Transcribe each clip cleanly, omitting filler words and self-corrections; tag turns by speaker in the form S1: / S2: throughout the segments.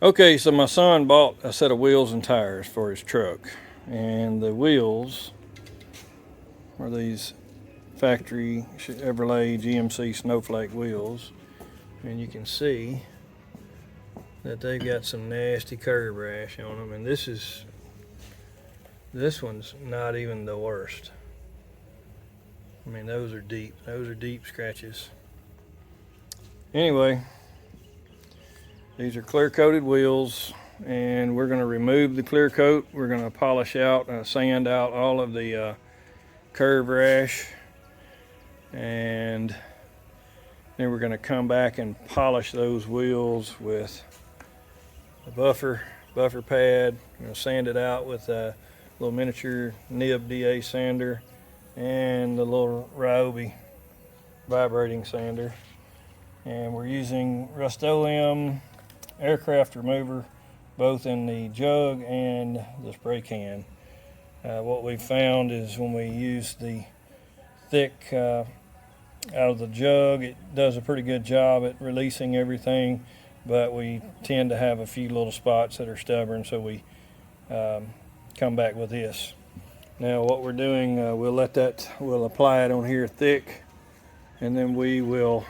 S1: Okay, so my son bought a set of wheels and tires for his truck, and the wheels are these factory Chevrolet GMC Snowflake wheels, and you can see that they've got some nasty curb rash on them, and this one's not even the worst. I mean, those are deep scratches. Anyway, these are clear coated wheels, and we're going to remove the clear coat. We're going to polish out, sand out all of the curb rash, and then we're going to come back and polish those wheels with a buffer pad. We're going to sand it out with a little miniature nib DA sander and the little Ryobi vibrating sander, and we're using Rust-Oleum aircraft remover both in the jug and the spray can. What we found is when we use the thick out of the jug, it does a pretty good job at releasing everything, but we tend to have a few little spots that are stubborn, so we come back with this. Now what we're doing, we'll apply it on here thick, and then we will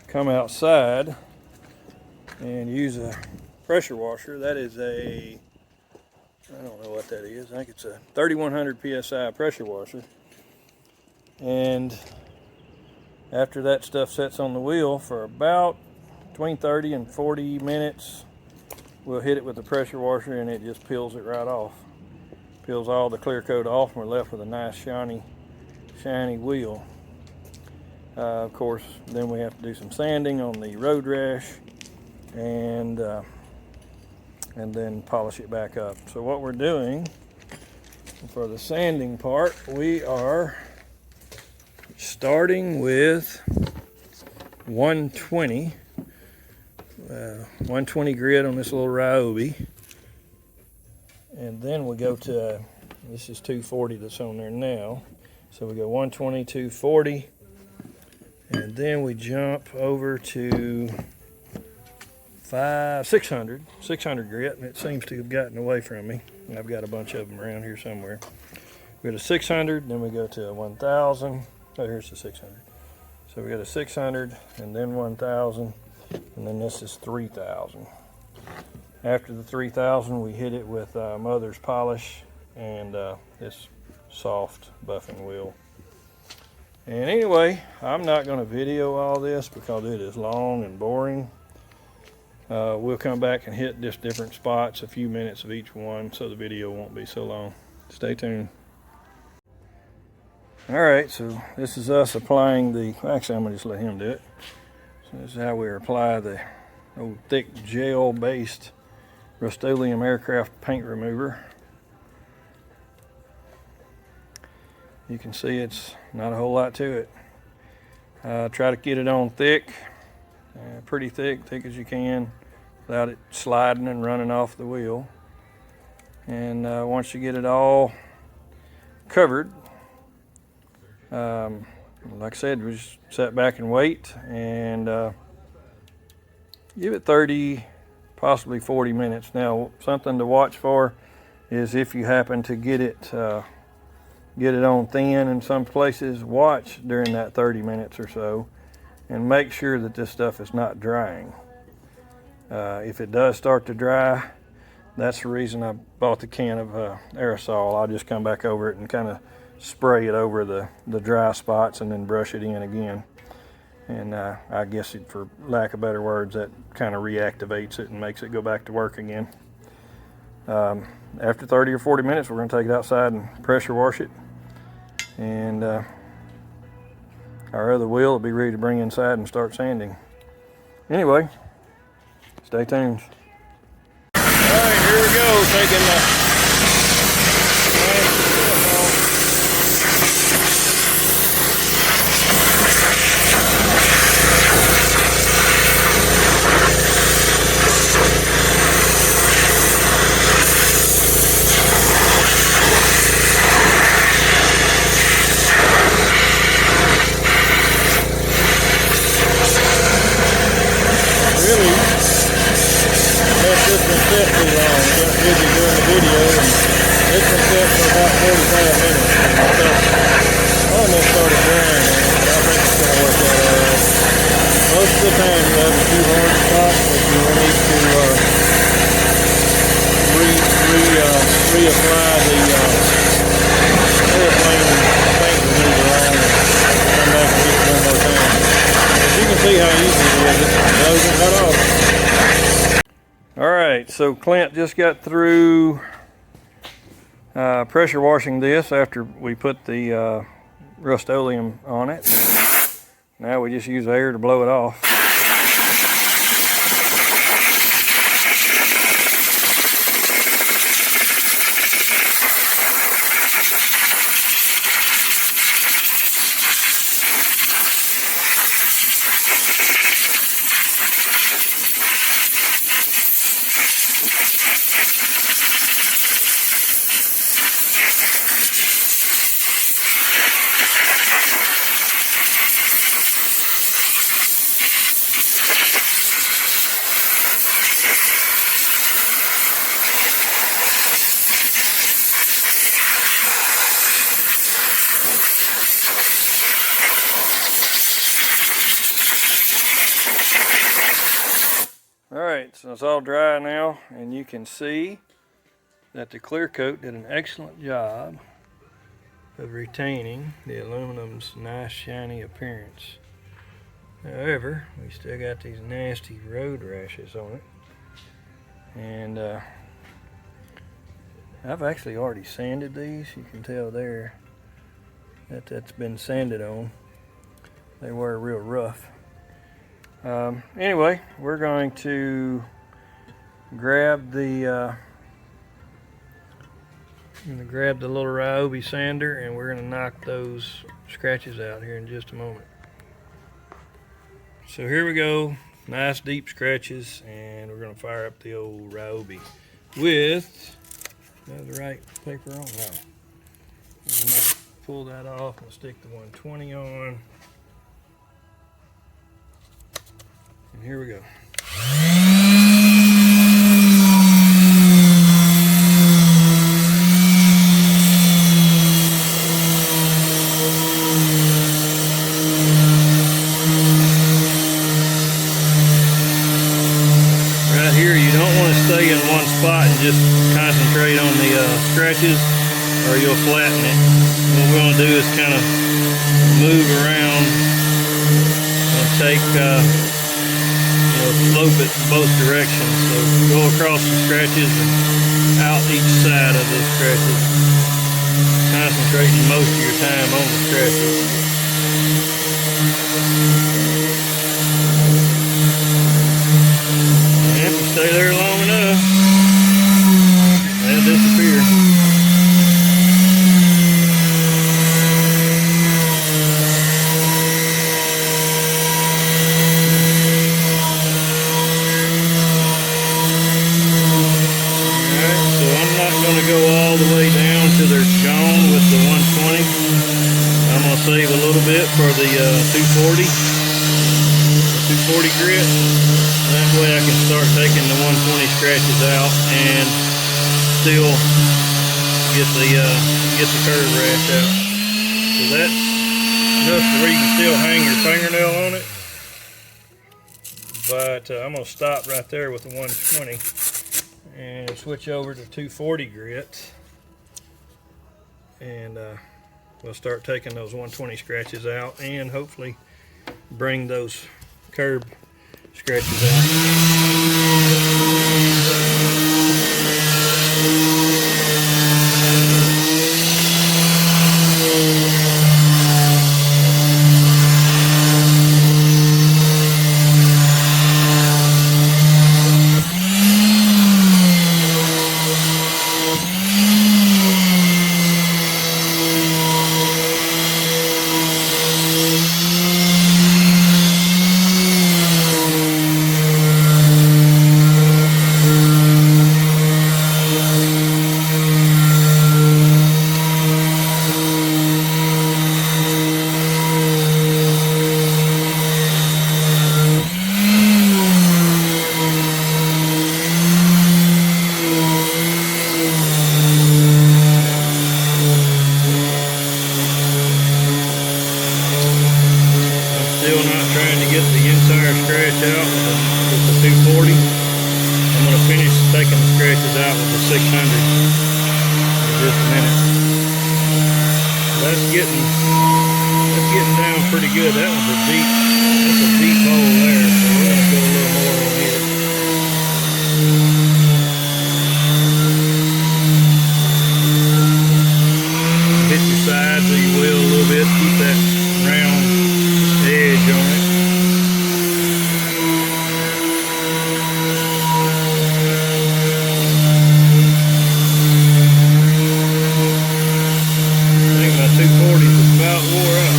S1: come outside and use a pressure washer. That is I don't know what that is. I think it's a 3100 psi pressure washer. And after that stuff sets on the wheel for about between 30 and 40 minutes, we'll hit it with the pressure washer, and it just peels it right off. Peels all the clear coat off, and we're left with a nice shiny wheel. Of course, then we have to do some sanding on the road rash, and then polish it back up. So what we're doing for the sanding part, we are starting with 120 grit on this little Ryobi, and then we go to, this is 240 that's on there now, so we go 120, 240, and then we jump over to 600 grit, and it seems to have gotten away from me. I've got a bunch of them around here somewhere. We go to 600, then we go to 1000. Oh, here's the 600. So we go to 600, and then 1000, and then this is 3000. After the 3000, we hit it with Mother's polish and this soft buffing wheel. And anyway, I'm not going to video all this because it is long and boring. We'll come back and hit just different spots, a few minutes of each one, so the video won't be so long. Stay tuned. Alright, so this is us applying actually I'm going to just let him do it. So this is how we apply the old thick gel-based Rust-Oleum aircraft paint remover. You can see it's not a whole lot to it. Try to get it on thick, pretty thick as you can, without it sliding and running off the wheel. And once you get it all covered, like I said, we just sit back and wait, and give it 30, possibly 40 minutes. Now, something to watch for is if you happen to get it on thin in some places, watch during that 30 minutes or so and make sure that this stuff is not drying. If it does start to dry, that's the reason I bought the can of aerosol. I'll just come back over it and kind of spray it over the dry spots and then brush it in again. And I guess for lack of better words, that kind of reactivates it and makes it go back to work again. After 30 or 40 minutes, we're going to take it outside and pressure wash it. And our other wheel will be ready to bring inside and start sanding. Anyway, stay tuned. All right, here we go, taking the set too long. We got busy during the video, and this one set for about 45 minutes. And almost started drying on it, but I think it's going to work out all right. Most of the time you have a few hard spots, but you will need to reapply the airplane paint remover on and come back and use it one more time. As you can see how easy it is, it doesn't cut off. Alright, so Clint just got through pressure washing this after we put the Rust-Oleum on it. Now we just use air to blow it off. Alright, so it's all dry now, and you can see that the clear coat did an excellent job of retaining the aluminum's nice shiny appearance. However, we still got these nasty road rashes on it, and I've actually already sanded these. You can tell there that that's been sanded on. They were real rough. Anyway, we're going to grab the little Ryobi sander, and we're going to knock those scratches out here in just a moment. So here we go, nice deep scratches, and we're going to fire up the old Ryobi with, do I have the right paper on? No. I'm going to pull that off and stick the 120 on. And here we go. Right here, you don't want to stay in one spot and just concentrate on the scratches, or you'll flatten it. What we're going to do is kind of move around and take slope it both directions. So go across the scratches and out each side of those scratches, concentrating most of your time on the scratches. And if you stay there long enough, they'll disappear. Save a little bit for the 240 grit. That way I can start taking the 120 scratches out and still get the curve rash out. So that's enough to where you can still hang your fingernail on it. But I'm going to stop right there with the 120 and switch over to 240 grit, and we'll start taking those 120 scratches out and hopefully bring those curb scratches out. 600 in just a minute. That's getting down pretty good. That's a deep hole there, so we're gonna go a little more on it. Hit your sides of your wheel a little bit, keep that round edge on it. I think my 240 is about wore out.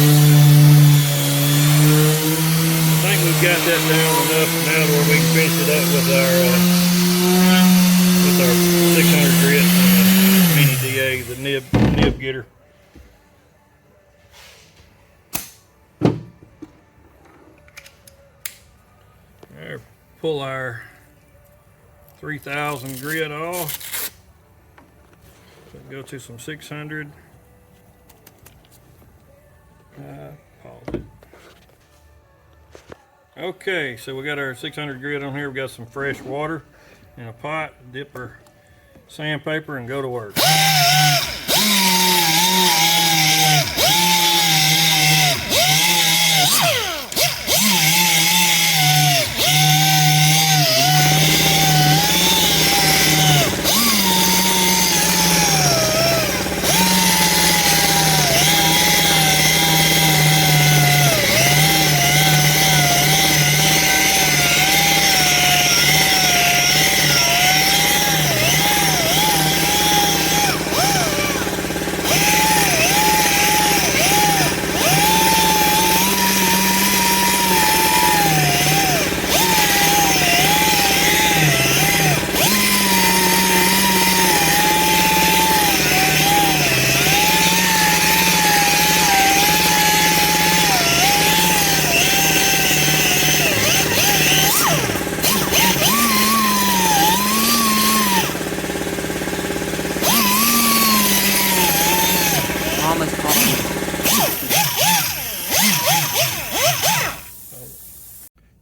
S1: I think we've got that down enough now where we can finish it up with our 600 grit and the mini DA, the nib getter. There, pull our 3000 grit off. So go to some 600. Pause it. Okay, so we got our 600 grit on here. We got some fresh water in a pot. Dip our sandpaper and go to work.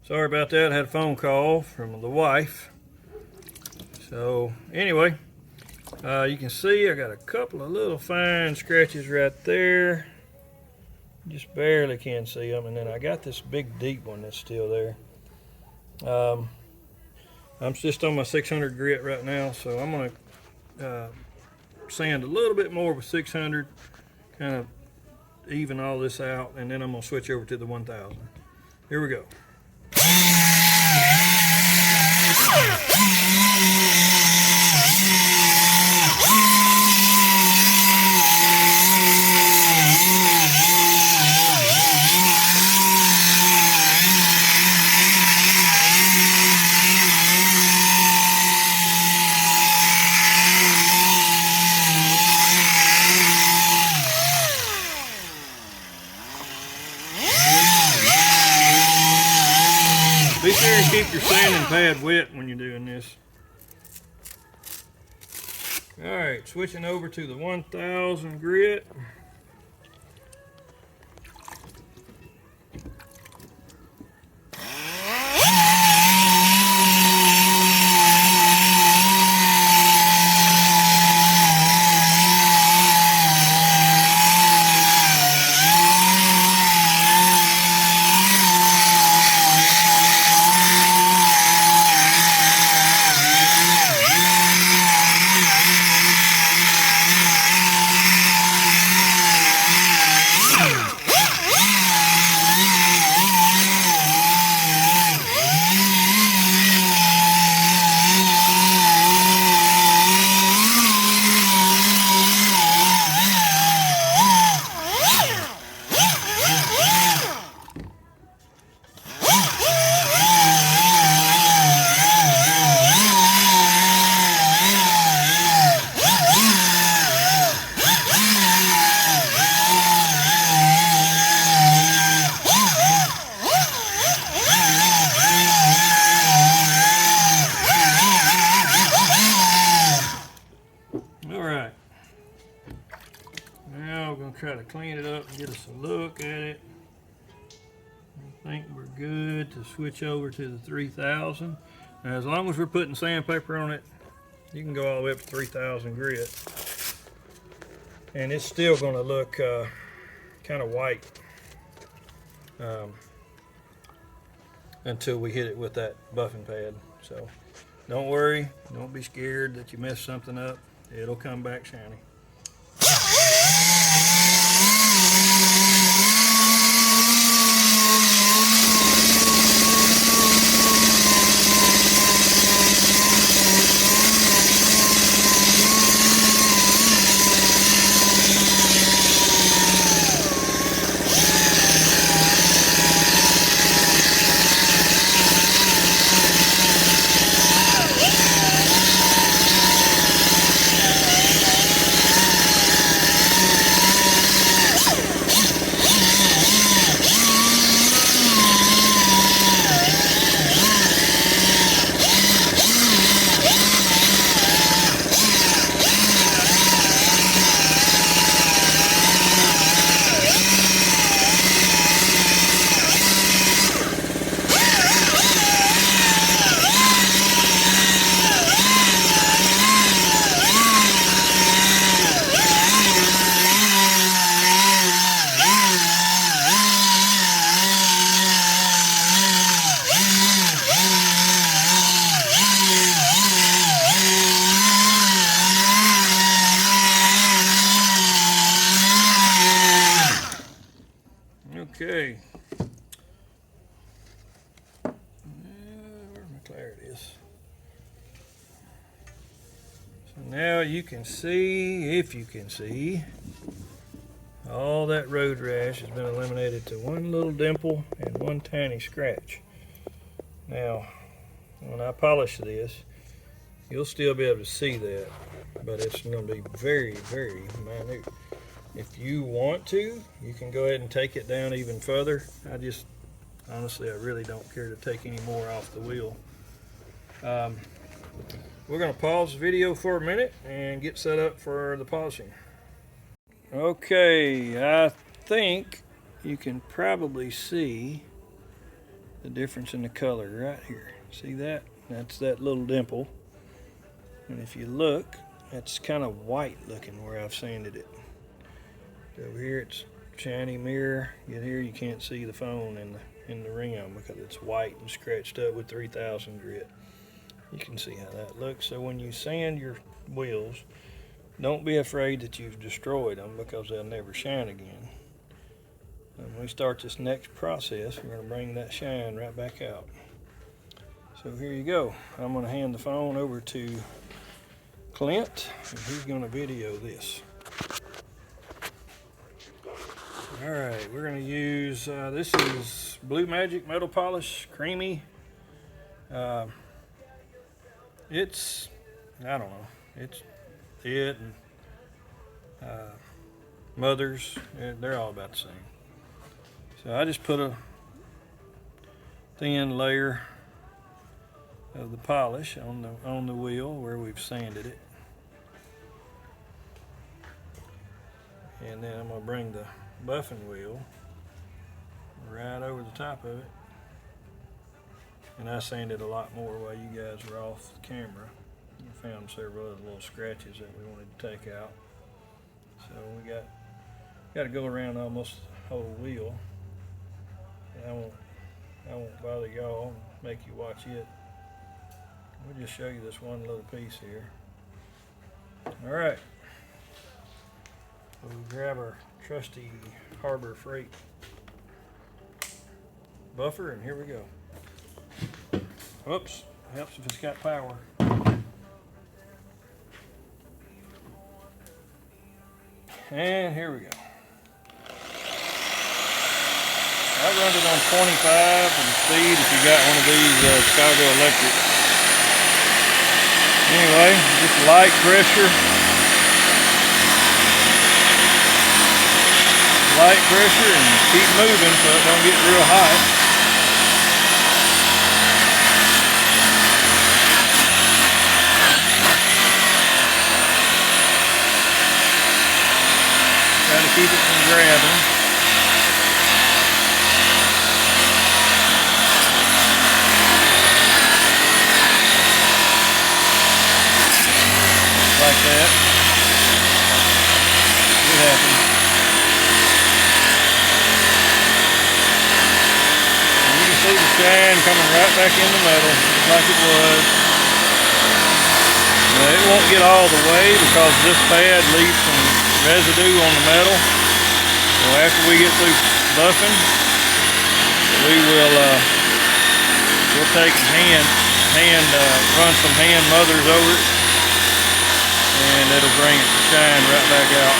S1: Sorry about that, I had a phone call from the wife. So anyway, you can see I got a couple of little fine scratches right there. Just barely can see them, and then I got this big deep one that's still there. I'm just on my 600 grit right now, so I'm gonna sand a little bit more with 600, kind of even all this out, and then I'm gonna switch over to the 1000. Here we go. Be sure and keep your sanding pad wet when you're doing this. Alright, switching over to the 1000 grit. Try to clean it up and get us a look at it. I think we're good to switch over to the 3000. Now, as long as we're putting sandpaper on it, You can go all the way up to 3,000 grit, and it's still going to look kind of white until we hit it with that buffing pad. So don't worry, don't be scared that you messed something up. It'll come back shiny. Okay. There it is. So now you can see, if you can see, all that road rash has been eliminated to one little dimple and one tiny scratch. Now, when I polish this, you'll still be able to see that, but it's going to be very, very minute. If you want to, you can go ahead and take it down even further. Honestly, I really don't care to take any more off the wheel. We're going to pause the video for a minute and get set up for the polishing. Okay, I think you can probably see the difference in the color right here. See that? That's that little dimple. And if you look, it's kind of white looking where I've sanded it. Over here it's shiny mirror. Yet here you can't see the phone in the rim because it's white and scratched up with 3,000 grit. You can see how that looks. So when you sand your wheels, don't be afraid that you've destroyed them because they'll never shine again. And when we start this next process, we're going to bring that shine right back out. So here you go. I'm going to hand the phone over to Clint, and he's going to video this. Alright, we're going to use, this is Blue Magic Metal Polish, creamy. It's, I don't know, it's it and Mothers, they're all about the same. So I just put a thin layer of the polish on the wheel where we've sanded it. And then I'm going to bring the buffing wheel right over the top of it, and I sanded a lot more while you guys were off the camera. We found several other little scratches that we wanted to take out, so we got to go around almost the whole wheel. And I won't bother y'all and make you watch it. We'll just show you this one little piece here. All right. We'll grab our trusty Harbor Freight buffer, and here we go. Whoops, helps if it's got power. And here we go. I run it on 25 for the speed if you got one of these Chicago Electric. Anyway, just light pressure. Light pressure and keep moving so it don't get real hot. Try to keep it from grabbing. like that. It happens. And you can see the shine coming right back in the metal, just like it was. Now, it won't get all the way because this pad leaves some residue on the metal. So after we get through buffing, we'll take run some hand mothers over it, and it'll bring it to shine right back out.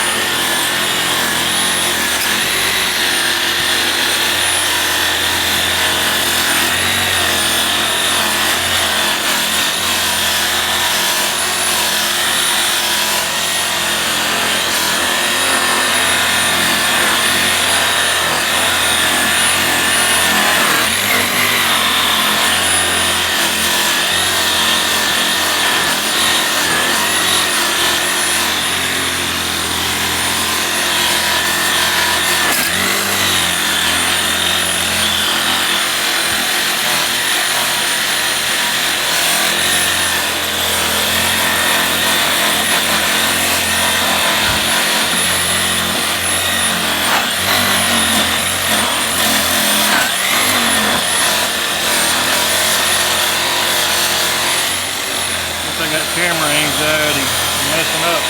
S1: I got camera anxiety, messing up.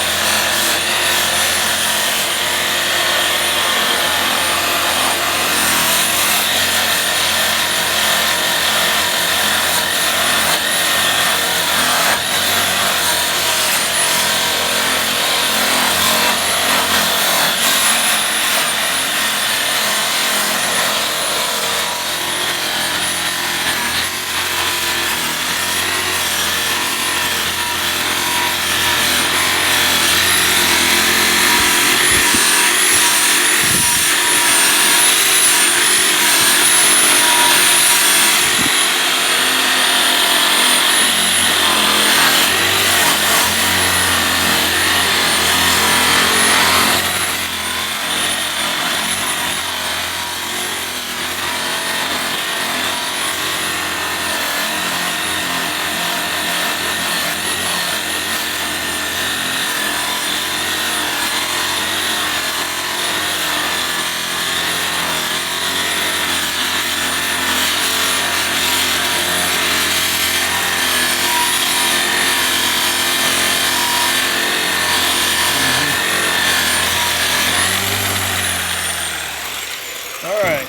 S1: Alright,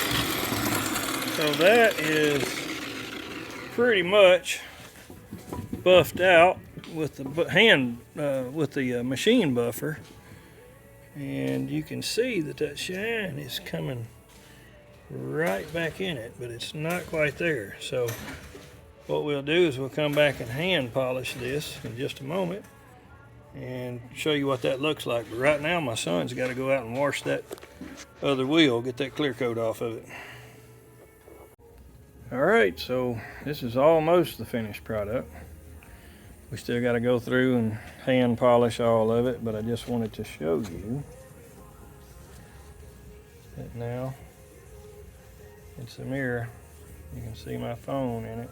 S1: so that is pretty much buffed out with the machine buffer, and you can see that shine is coming right back in it, but it's not quite there. So what we'll do is we'll come back and hand polish this in just a moment and show you what that looks like. But right now my son's got to go out and wash that other wheel, get that clear coat off of it. Alright, so this is almost the finished product. We still got to go through and hand polish all of it, but I just wanted to show you that now it's a mirror. You can see my phone in it,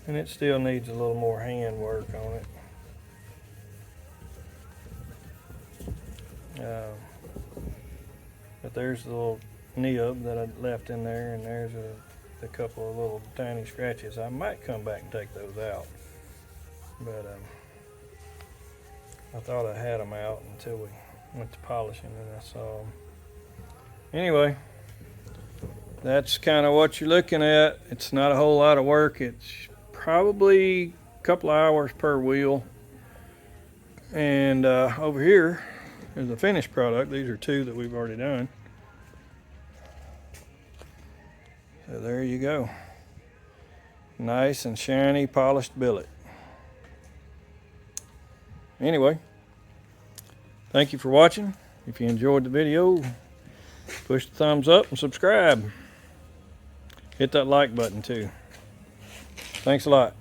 S1: and it still needs a little more hand work on it. But there's the little nib that I left in there, and there's a couple of little tiny scratches. I might come back and take those out, but I thought I had them out until we went to polishing and I saw them. Anyway, that's kind of what you're looking at. It's not a whole lot of work. It's probably a couple of hours per wheel. And over here is the finished product. These are two that we've already done. So there you go. Nice and shiny polished billet. Anyway, thank you for watching. If you enjoyed the video, push the thumbs up and subscribe. Hit that like button too. Thanks a lot.